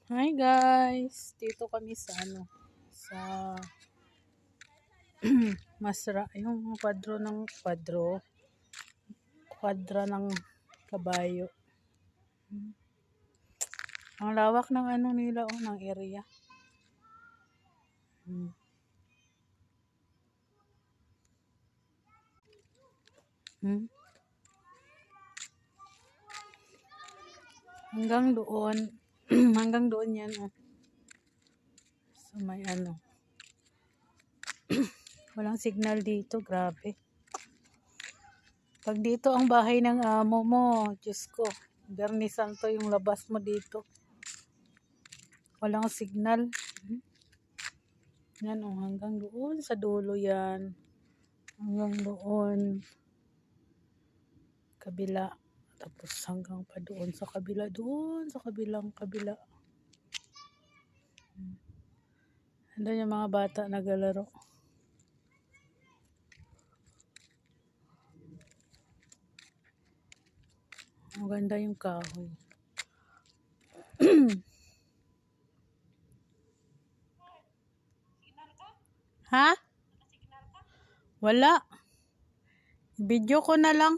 Hi guys, dito kami sa sa Masra, yung kwadra ng kabayo. Ang lawak ng nila ng area. Hanggang doon, hanggang doon yan So may walang signal dito, grabe. Pag dito ang bahay ng amo mo, Diyos ko, Bernie Santo yung labas mo dito. Walang signal. Yan hanggang doon sa dulo yan. Hanggang doon. Kabila. Tapos hanggang pa doon sa kabila. Doon sa kabila. Andun yung mga bata naglalaro. Ang ganda yung kahoy. Ha? Wala. Video ko na lang.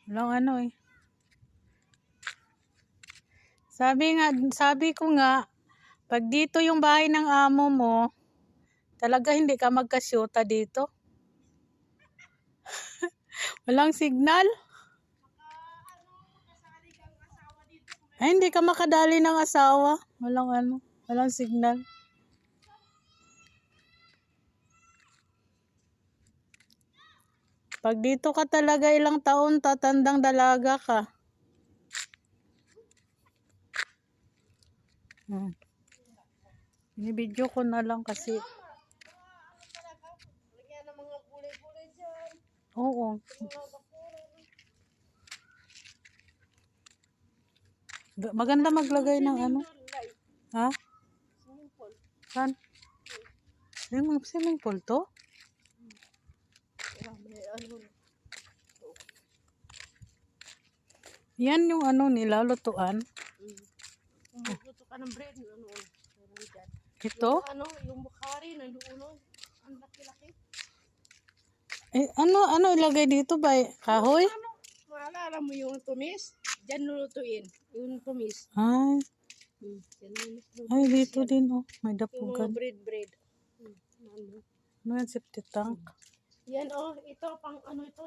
Walang Sabi ko nga, pag dito yung bahay ng amo mo, talaga hindi ka magkasyota dito. Walang signal. Ay, hindi ka makadali ng asawa. Walang signal. Pag dito ka talaga ilang taon, tatandang dalaga ka. Binibidyo ko na lang kasi. Oo. Maganda maglagay ng Ha? Saan? Swimming pool to? Yan yung nila, lutuan. Magluto ka ng bread. Ito? Yung bukhari, nandoon. Ang laki-laki. Ano ilagay dito ba? Kahoy? Maalala mo yung tumis? Diyan lulutuin. Yung tumis. Ay, dito din may dapugan. Yung bread. Ano yan, septic tank? Yan ito pang ito